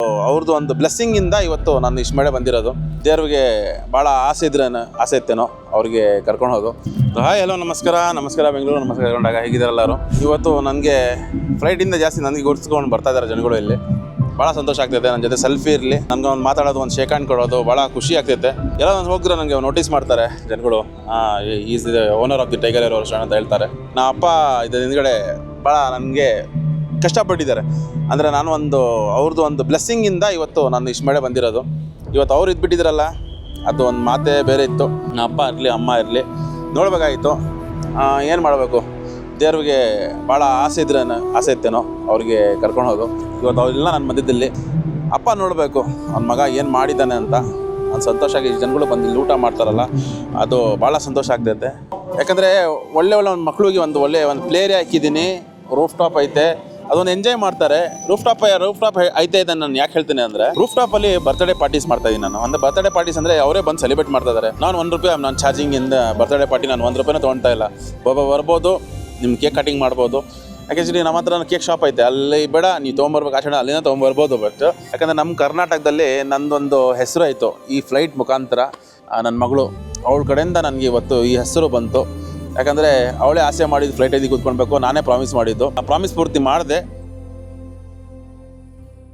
ಅವ್ರದ್ದು ಒಂದು ಬ್ಲೆಸ್ಸಿಂಗ್ ಇಂದ ಇವತ್ತು ನಾನು ಇಷ್ಟು ಮೇಲೆ ಬಂದಿರೋದು. ದೇವ್ರಿಗೆ ಭಾಳ ಆಸೆ ಇತ್ತೇನೋ ಅವ್ರಿಗೆ ಕರ್ಕೊಂಡು ಹೋದು. ಹಾಯ್ ಹಲೋ ನಮಸ್ಕಾರ ಬೆಂಗಳೂರು, ನಮಸ್ಕಾರ ಕರ್ಕೊಂಡಾಗ ಹೇಗಿದ್ದಾರೆಲ್ಲರೂ. ಇವತ್ತು ನನಗೆ ಫ್ಲೈಟಿಂದ ಜಾಸ್ತಿ ನನಗೆ ಗುರ್ಸ್ಕೊಂಡು ಬರ್ತಾ ಇದ್ದಾರೆ ಜನಗಳು. ಇಲ್ಲಿ ಭಾಳ ಸಂತೋಷ ಆಗ್ತೈತೆ. ನನ್ನ ಜೊತೆ ಸೆಲ್ಫಿ ಇರಲಿ, ನನಗೆ ಒಂದು ಮಾತಾಡೋದು, ಒಂದು ಶೇಕ್ ಹ್ಯಾಂಡ್ ಕೊಡೋದು ಭಾಳ ಖುಷಿ ಆಗ್ತೈತೆ. ಎಲ್ಲ ಒಂದು ಹೋಗಿದ್ರೆ ನನಗೆ ನೋಟಿಸ್ ಮಾಡ್ತಾರೆ ಜನಗಳು, is the owner of the tiger air restaurant ಅಂತ ಹೇಳ್ತಾರೆ. ನಾ ಅಪ್ಪ ಇದು ಹಿಂದ್ಗಡೆ ಭಾಳ ನನಗೆ ಕಷ್ಟಪಟ್ಟಿದ್ದಾರೆ. ಅಂದರೆ ನಾನು ಅವ್ರದ್ದು ಒಂದು ಬ್ಲೆಸ್ಸಿಂಗಿಂದ ಇವತ್ತು ನಾನು ಇಷ್ಟು ಮೇಲೆ ಬಂದಿರೋದು. ಇವತ್ತು ಅವ್ರು ಇದ್ಬಿಟ್ಟಿದ್ರಲ್ಲ, ಅದು ಒಂದು ಮಾತೇ ಬೇರೆ ಇತ್ತು. ನಮ್ಮ ಅಪ್ಪ ಇರಲಿ ಅಮ್ಮ ಇರಲಿ ನೋಡಬೇಕಾಗಿತ್ತು. ಏನು ಮಾಡಬೇಕು, ದೇವ್ರಿಗೆ ಭಾಳ ಆಸೆ ಇತ್ತೇನೋ ಅವ್ರಿಗೆ ಕರ್ಕೊಂಡು ಹೋದು. ಇವತ್ತು ಅವರೆಲ್ಲ ನನ್ನ ಮಧ್ಯದಲ್ಲಿ ಅಪ್ಪ ನೋಡಬೇಕು ಅವ್ನ ಮಗ ಏನು ಮಾಡಿದ್ದಾನೆ ಅಂತ. ನಾನು ಸಂತೋಷ ಆಗಿ ಜನಗಳು ಬಂದು ಇಲ್ಲಿ ಊಟ ಮಾಡ್ತಾರಲ್ಲ, ಅದು ಭಾಳ ಸಂತೋಷ ಆಗ್ತೈತೆ. ಯಾಕಂದರೆ ಒಳ್ಳೆ ಒಂದು ಮಕ್ಳಿಗೆ ಒಂದು ಪ್ಲೇ ಏರಿಯಾ ಹಾಕಿದ್ದೀನಿ, ರೂಫ್ ಟಾಪ್ ಐತೆ, ಅದೊಂದು ಎಂಜಾಯ್ ಮಾಡ್ತಾರೆ. ರೂಫ್ ಟಾಪ್ ಐತೆ ಇದನ್ನು ನಾನು ಯಾಕೆ ಹೇಳ್ತೀನಿ ಅಂದರೆ, ರೂಫ್ ಟಾಪಲ್ಲಿ ಬರ್ತ್ಡೇ ಪಾರ್ಟೀಸ್ ಮಾಡ್ತಾ ಇದ್ದೀನಿ ನಾನು. ಅಂದರೆ ಬರ್ತ್ಡೇ ಪಾರ್ಟೀಸ್ ಅಂದರೆ ಅವರೇ ಬಂದು ಸೆಲೆಬ್ರೇಟ್ ಮಾಡ್ತಾ ಇದ್ದಾರೆ. ನಾನು ₹1 ನಾನು ಚಾರ್ಜಿಂಗಿಂದ ಬರ್ತ್ಡೇ ಪಾರ್ಟಿ ನಾನು ₹1 ತೊಗೊಳ್ತಾ ಇಲ್ಲ. ಬರ್ಬೋದು, ನಿಮ್ಮ ಕೇಕ್ ಕಟಿಂಗ್ ಮಾಡ್ಬೋದು. ಯಾಕೆಂದ್ರೆ ನಮ್ಮ ಹತ್ರ ಕೇಕ್ ಶಾಪ್ ಐತೆ, ಅಲ್ಲಿ ಬೇಡ ನೀವು ತೊಗೊಂಬರ್ಬೇಕು ಆಚರಣೆ, ಅಲ್ಲಿಂದ ತೊಗೊಂಬರ್ಬೋದು. ಬಟ್ ಯಾಕಂದರೆ ನಮ್ಮ ಕರ್ನಾಟಕದಲ್ಲಿ ನಂದೊಂದು ಹೆಸರು ಆಯಿತು ಈ ಫ್ಲೈಟ್ ಮುಖಾಂತರ. ನನ್ನ ಮಗಳು ಅವಳ ಕಡೆಯಿಂದ ನನಗೆ ಇವತ್ತು ಈ ಹೆಸರು ಬಂತು. ಯಾಕಂದರೆ ಅವಳೇ ಆಸೆ ಮಾಡಿದ್ದು ಫ್ಲೈಟಲ್ಲಿ ಕೂತ್ಕೊಳ್ಬೇಕು, ನಾನೇ ಪ್ರಾಮಿಸ್ ಮಾಡಿದ್ದು. ಆ ಪ್ರಾಮಿಸ್ ಪೂರ್ತಿ ಮಾಡಿದೆ.